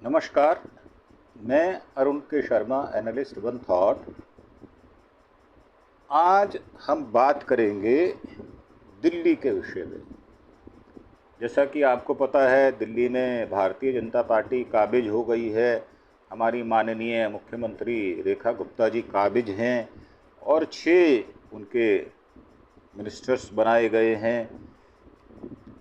नमस्कार। मैं अरुण के शर्मा, एनालिस्ट वन थॉट। आज हम बात करेंगे दिल्ली के विषय में। जैसा कि आपको पता है, दिल्ली में भारतीय जनता पार्टी काबिज हो गई है। हमारी माननीय मुख्यमंत्री रेखा गुप्ता जी काबिज हैं और 6 उनके मिनिस्टर्स बनाए गए हैं।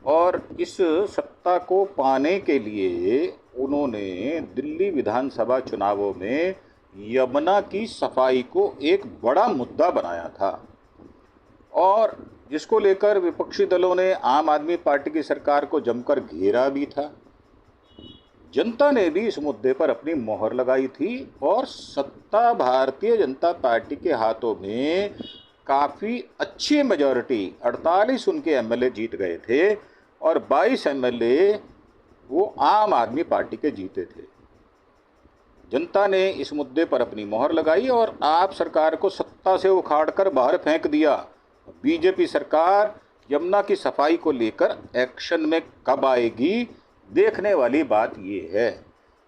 और इस सत्ता को पाने के लिए उन्होंने दिल्ली विधानसभा चुनावों में यमुना की सफाई को एक बड़ा मुद्दा बनाया था और जिसको लेकर विपक्षी दलों ने आम आदमी पार्टी की सरकार को जमकर घेरा भी था। जनता ने भी इस मुद्दे पर अपनी मोहर लगाई थी और सत्ता भारतीय जनता पार्टी के हाथों में काफ़ी अच्छी मेजॉरिटी, 48 उनके एमएलए जीत गए थे और 22 एमएलए वो आम आदमी पार्टी के जीते थे। जनता ने इस मुद्दे पर अपनी मोहर लगाई और आप सरकार को सत्ता से उखाड़कर बाहर फेंक दिया। बीजेपी सरकार यमुना की सफाई को लेकर एक्शन में कब आएगी, देखने वाली बात ये है।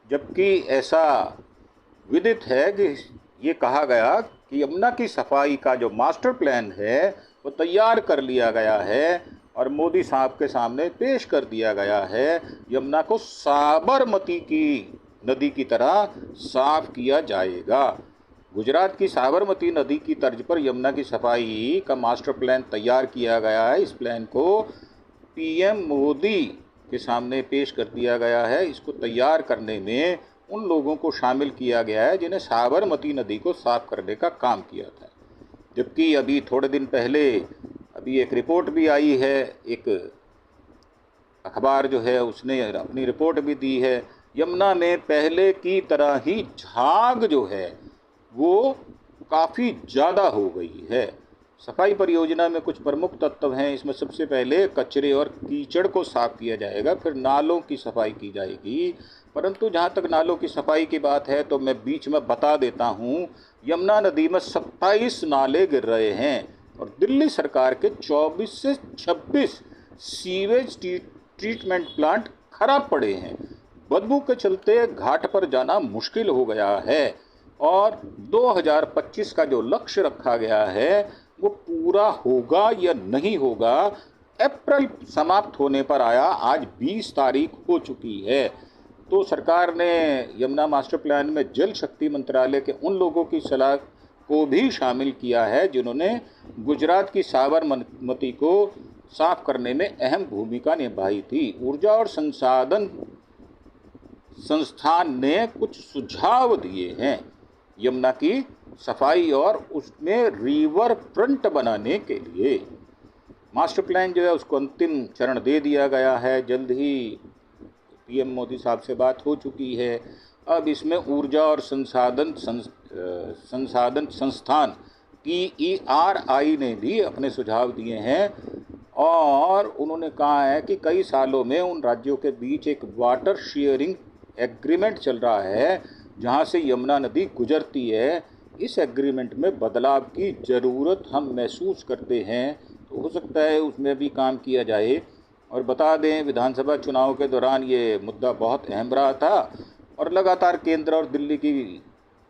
जबकि ऐसा विदित है कि ये कहा गया कि यमुना की सफाई का जो मास्टर प्लान है वो तैयार कर लिया गया है और मोदी साहब के सामने पेश कर दिया गया है। यमुना को साबरमती की नदी की तरह साफ किया जाएगा। गुजरात की साबरमती नदी की तर्ज पर यमुना की सफाई का मास्टर प्लान तैयार किया गया है। इस प्लान को पीएम मोदी के सामने पेश कर दिया गया है। इसको तैयार करने में उन लोगों को शामिल किया गया है जिन्हें साबरमती नदी को साफ करने का काम किया था। जबकि अभी थोड़े दिन पहले एक रिपोर्ट भी आई है, एक अखबार जो है उसने अपनी रिपोर्ट भी दी है। यमुना में पहले की तरह ही झाग जो है वो काफ़ी ज़्यादा हो गई है। सफाई परियोजना में कुछ प्रमुख तत्व हैं। इसमें सबसे पहले कचरे और कीचड़ को साफ किया जाएगा, फिर नालों की सफाई की जाएगी। परंतु जहाँ तक नालों की सफाई की बात है तो मैं बीच में बता देता हूँ, यमुना नदी में 27 नाले गिर रहे हैं और दिल्ली सरकार के 24 से 26 सीवेज ट्रीटमेंट प्लांट खराब पड़े हैं। बदबू के चलते घाट पर जाना मुश्किल हो गया है और 2025 का जो लक्ष्य रखा गया है वो पूरा होगा या नहीं होगा, अप्रैल समाप्त होने पर आया। आज 20 तारीख हो चुकी है। तो सरकार ने यमुना मास्टर प्लान में जल शक्ति मंत्रालय के उन लोगों की सलाह को भी शामिल किया है जिन्होंने गुजरात की साबरमती को साफ करने में अहम भूमिका निभाई थी। ऊर्जा और संसाधन संस्थान ने कुछ सुझाव दिए हैं यमुना की सफाई और उसमें रिवर फ्रंट बनाने के लिए। मास्टर प्लान जो है उसको अंतिम चरण दे दिया गया है। जल्द ही पीएम मोदी साहब से बात हो चुकी है। अब इसमें ऊर्जा और संसाधन संस्थान TERI ने भी अपने सुझाव दिए हैं और उन्होंने कहा है कि कई सालों में उन राज्यों के बीच एक वाटर शेयरिंग एग्रीमेंट चल रहा है जहां से यमुना नदी गुजरती है। इस एग्रीमेंट में बदलाव की ज़रूरत हम महसूस करते हैं, तो हो सकता है उसमें भी काम किया जाए। और बता दें, विधानसभा चुनाव के दौरान ये मुद्दा बहुत अहम रहा था और लगातार केंद्र और दिल्ली की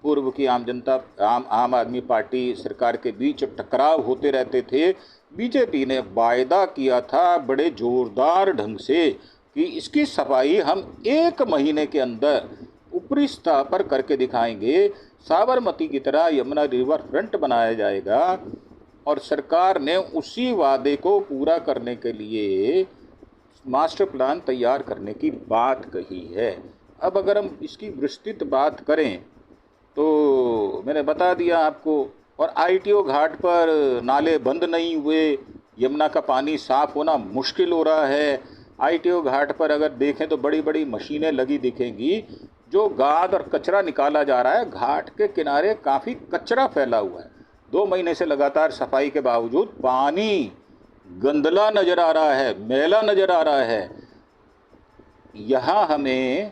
पूर्व की आम आदमी पार्टी सरकार के बीच टकराव होते रहते थे। बीजेपी ने वायदा किया था बड़े जोरदार ढंग से कि इसकी सफाई हम 1 महीने के अंदर ऊपरी सतह पर करके दिखाएंगे। साबरमती की तरह यमुना रिवर फ्रंट बनाया जाएगा और सरकार ने उसी वादे को पूरा करने के लिए मास्टर प्लान तैयार करने की बात कही है। अब अगर हम इसकी विस्तृत बात करें तो मैंने बता दिया आपको। और ITO घाट पर नाले बंद नहीं हुए, यमुना का पानी साफ होना मुश्किल हो रहा है। ITO घाट पर अगर देखें तो बड़ी बड़ी मशीनें लगी दिखेंगी। जो गाद और कचरा निकाला जा रहा है, घाट के किनारे काफ़ी कचरा फैला हुआ है। 2 महीने से लगातार सफाई के बावजूद पानी गंदला नज़र आ रहा है, मैला नज़र आ रहा है। यहाँ हमें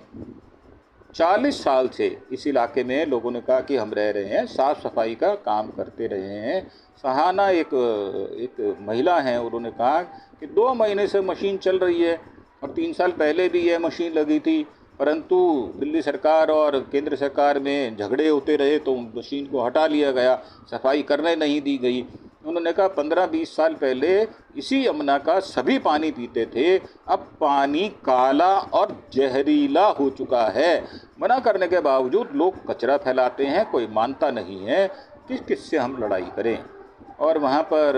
40 साल से इस इलाके में लोगों ने कहा कि हम रह रहे हैं, साफ़ सफाई का काम करते रहे हैं। सहाना एक महिला हैं, उन्होंने कहा कि 2 महीने से मशीन चल रही है और 3 साल पहले भी यह मशीन लगी थी परंतु दिल्ली सरकार और केंद्र सरकार में झगड़े होते रहे तो मशीन को हटा लिया गया, सफाई करने नहीं दी गई। उन्होंने कहा 15-20 साल पहले इसी यमुना का सभी पानी पीते थे, अब पानी काला और जहरीला हो चुका है। मना करने के बावजूद लोग कचरा फैलाते हैं, कोई मानता नहीं है। किससे हम लड़ाई करें। और वहाँ पर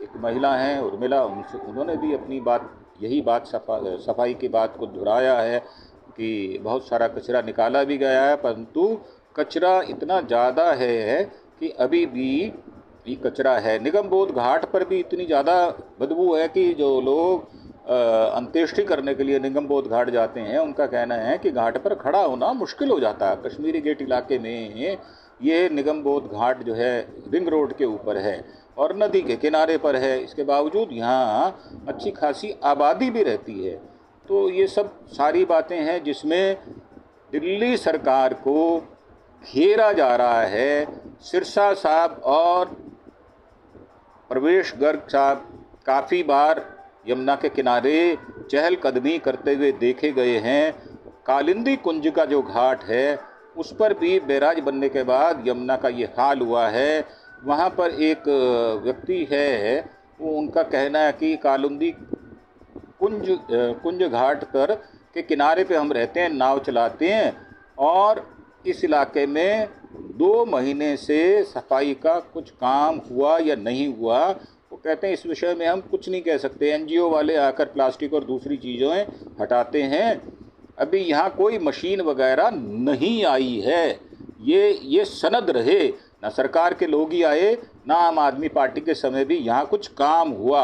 एक महिला हैं उर्मिला, उन्होंने भी अपनी बात, यही बात सफाई की बात को दोहराया है कि बहुत सारा कचरा निकाला भी गया है, परंतु कचरा इतना ज़्यादा है कि अभी भी ये कचरा है। निगमबोध घाट पर भी इतनी ज़्यादा बदबू है कि जो लोग अंत्येष्टि करने के लिए निगमबोध घाट जाते हैं, उनका कहना है कि घाट पर खड़ा होना मुश्किल हो जाता है। कश्मीरी गेट इलाके में ये निगमबोध घाट जो है रिंग रोड के ऊपर है और नदी के किनारे पर है, इसके बावजूद यहाँ अच्छी खासी आबादी भी रहती है। तो ये सब सारी बातें हैं जिसमें दिल्ली सरकार को घेरा जा रहा है। सिरसा साहब और प्रवेश गर्ग साहब काफ़ी बार यमुना के किनारे चहलकदमी करते हुए देखे गए हैं। कालिंदी कुंज का जो घाट है उस पर भी बैराज बनने के बाद यमुना का ये हाल हुआ है। वहाँ पर एक व्यक्ति है, वो उनका कहना है कि कालिंदी कुंज घाट पर के किनारे पे हम रहते हैं, नाव चलाते हैं और इस इलाके में 2 महीने से सफाई का कुछ काम हुआ या नहीं हुआ। वो कहते हैं इस विषय में हम कुछ नहीं कह सकते, एनजीओ वाले आकर प्लास्टिक और दूसरी चीज़ें हटाते हैं, अभी यहाँ कोई मशीन वगैरह नहीं आई है। ये सनद रहे, ना सरकार के लोग ही आए, ना आम आदमी पार्टी के समय भी यहाँ कुछ काम हुआ।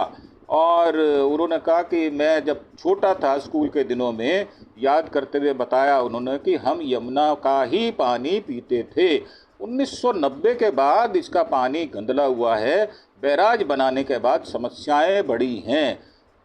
और उन्होंने कहा कि मैं जब छोटा था स्कूल के दिनों में, याद करते हुए बताया उन्होंने कि हम यमुना का ही पानी पीते थे। 1990 के बाद इसका पानी गंदला हुआ है, बैराज बनाने के बाद समस्याएं बढ़ी हैं।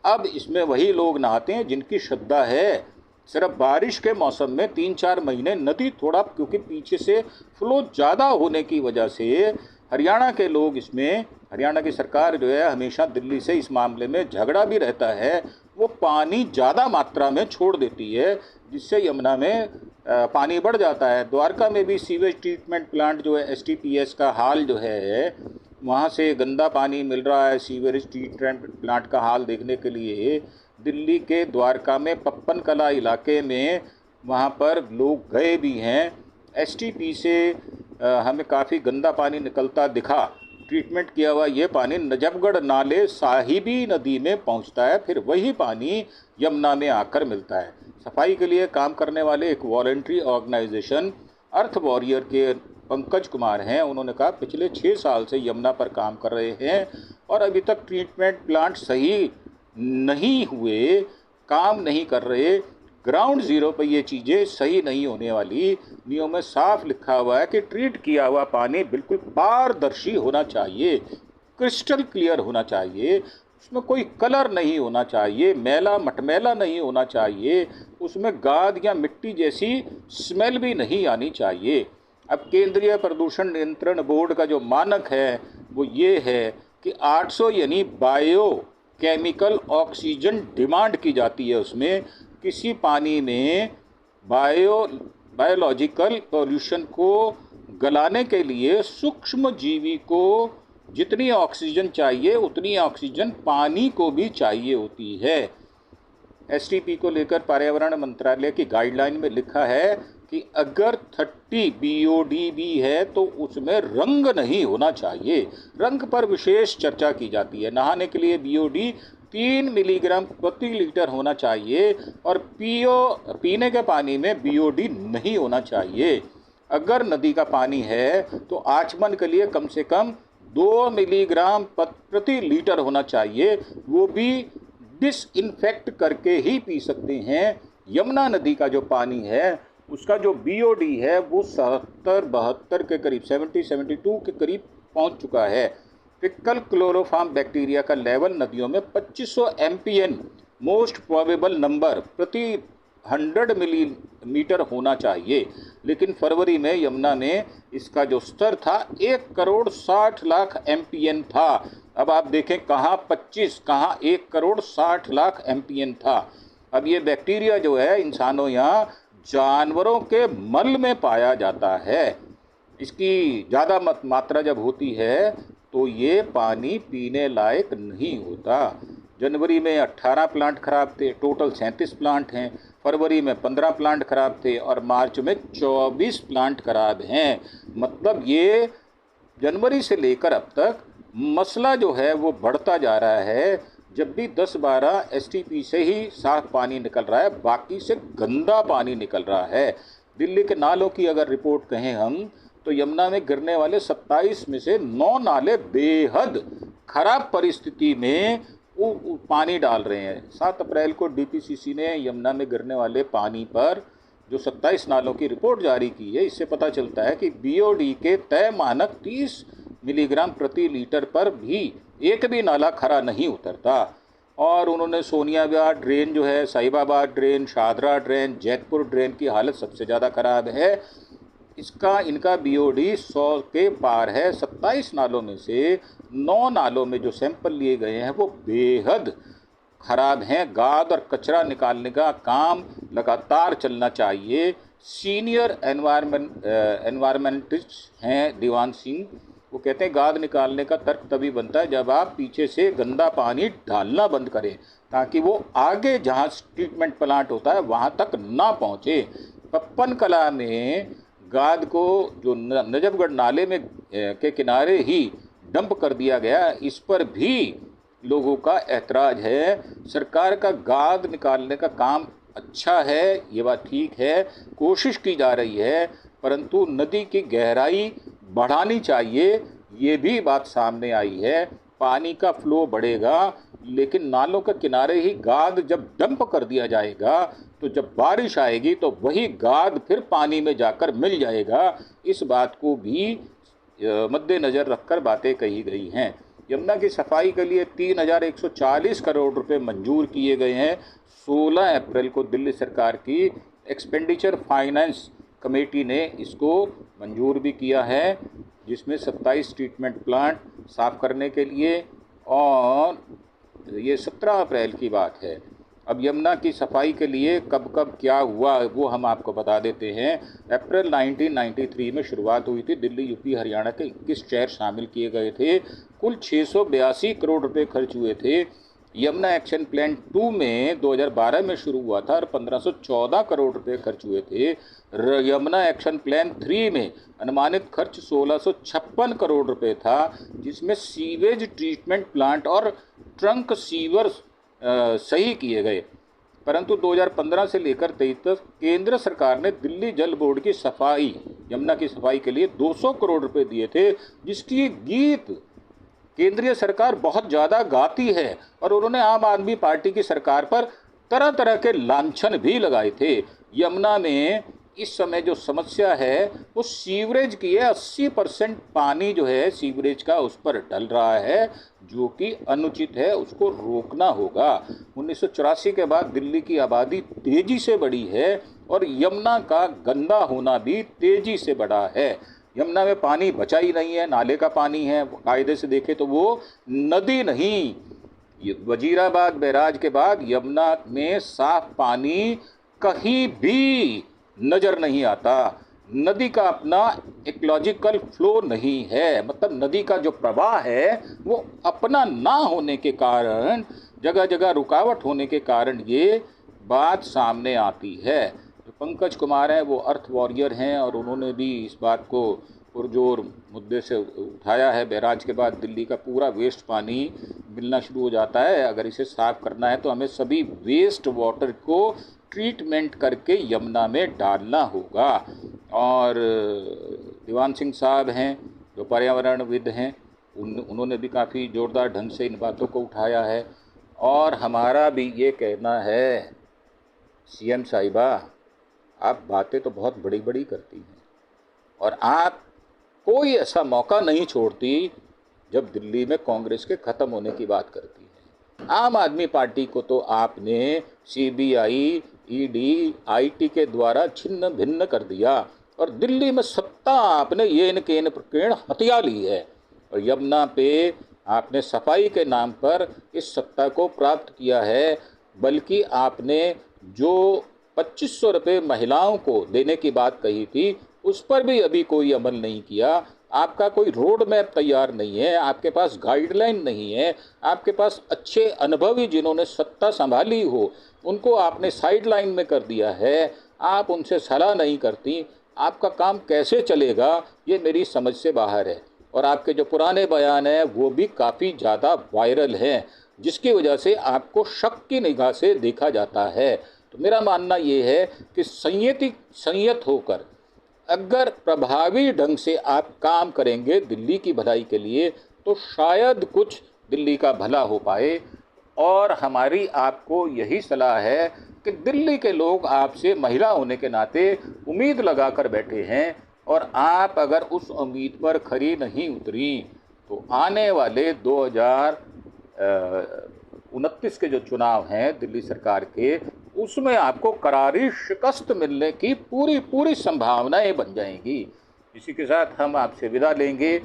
अब इसमें वही लोग नहाते हैं जिनकी श्रद्धा है। सिर्फ बारिश के मौसम में 3-4 महीने नदी थोड़ा, क्योंकि पीछे से फ्लो ज़्यादा होने की वजह से हरियाणा के लोग इसमें, हरियाणा की सरकार जो है हमेशा दिल्ली से इस मामले में झगड़ा भी रहता है, वो पानी ज़्यादा मात्रा में छोड़ देती है जिससे यमुना में पानी बढ़ जाता है। द्वारका में भी सीवेज ट्रीटमेंट प्लांट जो है STPS का हाल जो है, वहाँ से गंदा पानी मिल रहा है। सीवेज ट्रीटमेंट प्लांट का हाल देखने के लिए दिल्ली के द्वारका में पप्पन कला इलाके में वहाँ पर लोग गए भी हैं। STP से हमें काफ़ी गंदा पानी निकलता दिखा। ट्रीटमेंट किया हुआ ये पानी नजफगढ़ नाले साहिबी नदी में पहुँचता है, फिर वही पानी यमुना में आकर मिलता है। सफाई के लिए काम करने वाले एक वॉलंटरी ऑर्गेनाइजेशन अर्थ वॉरियर के पंकज कुमार हैं, उन्होंने कहा पिछले 6 साल से यमुना पर काम कर रहे हैं और अभी तक ट्रीटमेंट प्लांट सही नहीं हुए, काम नहीं कर रहे। ग्राउंड ज़ीरो पर ये चीज़ें सही नहीं होने वाली। नियमों में साफ लिखा हुआ है कि ट्रीट किया हुआ पानी बिल्कुल पारदर्शी होना चाहिए, क्रिस्टल क्लियर होना चाहिए, उसमें कोई कलर नहीं होना चाहिए, मैला मटमैला नहीं होना चाहिए, उसमें गाद या मिट्टी जैसी स्मेल भी नहीं आनी चाहिए। अब केंद्रीय प्रदूषण नियंत्रण बोर्ड का जो मानक है वो ये है कि 800 यानी बायो केमिकल ऑक्सीजन डिमांड की जाती है। उसमें किसी पानी में बायोलॉजिकल पॉल्यूशन को गलाने के लिए सूक्ष्म जीवी को जितनी ऑक्सीजन चाहिए उतनी ऑक्सीजन पानी को भी चाहिए होती है। STP को लेकर पर्यावरण मंत्रालय की गाइडलाइन में लिखा है कि अगर 30 BOD भी है तो उसमें रंग नहीं होना चाहिए। रंग पर विशेष चर्चा की जाती है। नहाने के लिए BOD 3 मिलीग्राम प्रति लीटर होना चाहिए और पीने के पानी में BOD नहीं होना चाहिए। अगर नदी का पानी है तो आचमन के लिए कम से कम 2 मिलीग्राम प्रति लीटर होना चाहिए, वो भी डिसइंफेक्ट करके ही पी सकते हैं। यमुना नदी का जो पानी है उसका जो BOD है वो 70-72 के करीब, 70-72 के करीब पहुंच चुका है। फिकल क्लोरोफॉर्म बैक्टीरिया का लेवल नदियों में 2500 MPN मोस्ट प्रोबेबल नंबर प्रति 100 मिलीमीटर होना चाहिए, लेकिन फरवरी में यमुना में इसका जो स्तर था 1,60,00,000 MPN था। अब आप देखें कहाँ 25, कहाँ 1,60,00,000 MPN था। अब ये बैक्टीरिया जो है इंसानों यहाँ जानवरों के मल में पाया जाता है। इसकी ज़्यादा मात्रा जब होती है तो ये पानी पीने लायक नहीं होता। जनवरी में 18 प्लांट खराब थे, टोटल 37 प्लांट हैं। फरवरी में 15 प्लांट खराब थे और मार्च में 24 प्लांट खराब हैं। मतलब ये जनवरी से लेकर अब तक मसला जो है वो बढ़ता जा रहा है। जब भी 10-12 एसटीपी से ही साफ पानी निकल रहा है, बाकी से गंदा पानी निकल रहा है। दिल्ली के नालों की अगर रिपोर्ट कहें हम, तो यमुना में गिरने वाले 27 में से 9 नाले बेहद खराब परिस्थिति में पानी डाल रहे हैं। 7 अप्रैल को डीपीसीसी ने यमुना में गिरने वाले पानी पर जो 27 नालों की रिपोर्ट जारी की है, इससे पता चलता है कि बीओडी के तय मानक 30 मिलीग्राम प्रति लीटर पर भी एक भी नाला खरा नहीं उतरता। और उन्होंने सोनिया विहार ड्रेन जो है, Sahibabad drain, Shahdara drain, Jaitpur drain की हालत सबसे ज़्यादा खराब है। इनका बीओडी 100 के पार है। 27 नालों में से 9 नालों में जो सैंपल लिए गए हैं वो बेहद खराब हैं। गाद और कचरा निकालने का काम लगातार चलना चाहिए। सीनियर एनवायरमेंटिस्ट हैं दीवान सिंह, वो कहते हैं गाद निकालने का तर्क तभी बनता है जब आप पीछे से गंदा पानी डालना बंद करें, ताकि वो आगे जहाँ ट्रीटमेंट प्लांट होता है वहाँ तक ना पहुँचे। पप्पन कला में गाद को जो नजफगढ़ नाले में के किनारे ही डंप कर दिया गया, इस पर भी लोगों का ऐतराज़ है। सरकार का गाद निकालने का काम अच्छा है, ये बात ठीक है, कोशिश की जा रही है, परंतु नदी की गहराई बढ़ानी चाहिए, ये भी बात सामने आई है। पानी का फ्लो बढ़ेगा, लेकिन नालों के किनारे ही गाद जब डंप कर दिया जाएगा तो जब बारिश आएगी तो वही गाद फिर पानी में जाकर मिल जाएगा। इस बात को भी मद्देनज़र रखकर बातें कही गई हैं। यमुना की सफाई के लिए 3140 करोड़ रुपए मंजूर किए गए हैं। 16 अप्रैल को दिल्ली सरकार की एक्सपेंडिचर फाइनेंस कमेटी ने इसको मंजूर भी किया है, जिसमें 27 ट्रीटमेंट प्लांट साफ़ करने के लिए, और ये 17 अप्रैल की बात है। अब यमुना की सफाई के लिए कब कब क्या हुआ वो हम आपको बता देते हैं। अप्रैल 1993 में शुरुआत हुई थी। दिल्ली, यूपी, हरियाणा के 21 शहर शामिल किए गए थे। कुल 682 करोड़ रुपए खर्च हुए थे। यमुना एक्शन प्लान 2 में 2012 में शुरू हुआ था और 1514 करोड़ रुपए खर्च हुए थे। यमुना एक्शन प्लान 3 में अनुमानित खर्च 1656 करोड़ रुपए था, जिसमें सीवेज ट्रीटमेंट प्लांट और ट्रंक सीवर सही किए गए। परंतु 2015 से लेकर 23 तक केंद्र सरकार ने दिल्ली जल बोर्ड की सफाई, यमुना की सफाई के लिए 200 करोड़ रुपए दिए थे, जिसकी गीत केंद्रीय सरकार बहुत ज़्यादा गाती है। और उन्होंने आम आदमी पार्टी की सरकार पर तरह तरह के लांछन भी लगाए थे। यमुना में इस समय जो समस्या है वो सीवरेज की है। 80% पानी जो है सीवरेज का उस पर डल रहा है, जो कि अनुचित है, उसको रोकना होगा। 1984 के बाद दिल्ली की आबादी तेज़ी से बढ़ी है और यमुना का गंदा होना भी तेज़ी से बढ़ा है। यमुना में पानी बचा ही नहीं है, नाले का पानी है, कायदे से देखें तो वो नदी नहीं। वजीराबाद बैराज के बाद यमुना में साफ पानी कहीं भी नज़र नहीं आता। नदी का अपना इकोलॉजिकल फ्लो नहीं है, मतलब नदी का जो प्रवाह है वो अपना ना होने के कारण, जगह जगह रुकावट होने के कारण ये बात सामने आती है। जो पंकज कुमार हैं वो अर्थ वॉरियर हैं और उन्होंने भी इस बात को पुरजोर मुद्दे से उठाया है। बैराज के बाद दिल्ली का पूरा वेस्ट पानी मिलना शुरू हो जाता है। अगर इसे साफ़ करना है तो हमें सभी वेस्ट वाटर को ट्रीटमेंट करके यमुना में डालना होगा। और दीवान सिंह साहब हैं जो पर्यावरणविद हैं, उन्होंने भी काफ़ी ज़ोरदार ढंग से इन बातों को उठाया है। और हमारा भी ये कहना है, सीएम साहिबा, आप बातें तो बहुत बड़ी बड़ी करती हैं और आप कोई ऐसा मौका नहीं छोड़ती जब दिल्ली में कांग्रेस के ख़त्म होने की बात करती है। आम आदमी पार्टी को तो आपने सीबीआई, ईडी, आईटी के द्वारा छिन्न भिन्न कर दिया और दिल्ली में सत्ता आपने ये इनके प्रकीर्ण हथिया ली है। और यमुना पे आपने सफाई के नाम पर इस सत्ता को प्राप्त किया है, बल्कि आपने जो 2500 रुपये महिलाओं को देने की बात कही थी, उस पर भी अभी कोई अमल नहीं किया। आपका कोई रोड मैप तैयार नहीं है, आपके पास गाइडलाइन नहीं है, आपके पास अच्छे अनुभवी जिन्होंने सत्ता संभाली हो उनको आपने साइड लाइन में कर दिया है। आप उनसे सलाह नहीं करती, आपका काम कैसे चलेगा ये मेरी समझ से बाहर है। और आपके जो पुराने बयान हैं वो भी काफ़ी ज़्यादा वायरल हैं, जिसकी वजह से आपको शक की निगाह से देखा जाता है। तो मेरा मानना ये है कि संयत होकर अगर प्रभावी ढंग से आप काम करेंगे दिल्ली की भलाई के लिए, तो शायद कुछ दिल्ली का भला हो पाए। और हमारी आपको यही सलाह है कि दिल्ली के लोग आपसे महिला होने के नाते उम्मीद लगा कर बैठे हैं, और आप अगर उस उम्मीद पर खरी नहीं उतरी तो आने वाले 2029 के जो चुनाव हैं दिल्ली सरकार के, उसमें आपको करारी शिकस्त मिलने की पूरी संभावनाएं बन जाएंगी। इसी के साथ हम आपसे विदा लेंगे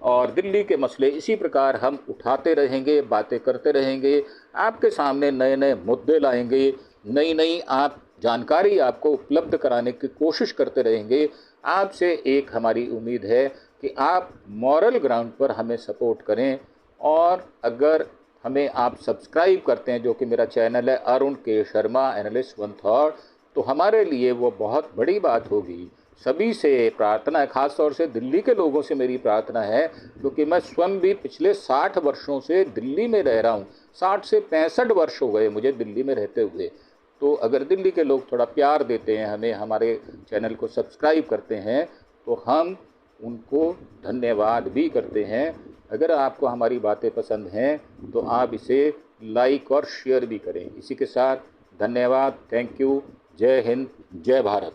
और दिल्ली के मसले इसी प्रकार हम उठाते रहेंगे, बातें करते रहेंगे, आपके सामने नए नए मुद्दे लाएंगे, नई नई आप जानकारी आपको उपलब्ध कराने की कोशिश करते रहेंगे। आपसे एक हमारी उम्मीद है कि आप मॉरल ग्राउंड पर हमें सपोर्ट करें, और अगर हमें आप सब्सक्राइब करते हैं, जो कि मेरा चैनल है अरुण के शर्मा एनालिस्ट वन थॉट, तो हमारे लिए वो बहुत बड़ी बात होगी। सभी से प्रार्थना है, ख़ास तौर से दिल्ली के लोगों से मेरी प्रार्थना है, क्योंकि मैं स्वयं भी पिछले 60 वर्षों से दिल्ली में रह रहा हूँ। 60 से 65 वर्ष हो गए मुझे दिल्ली में रहते हुए। तो अगर दिल्ली के लोग थोड़ा प्यार देते हैं हमें, हमारे चैनल को सब्सक्राइब करते हैं, तो हम उनको धन्यवाद भी करते हैं। अगर आपको हमारी बातें पसंद हैं तो आप इसे लाइक और शेयर भी करें। इसी के साथ धन्यवाद, थैंक यू, जय हिंद, जय भारत।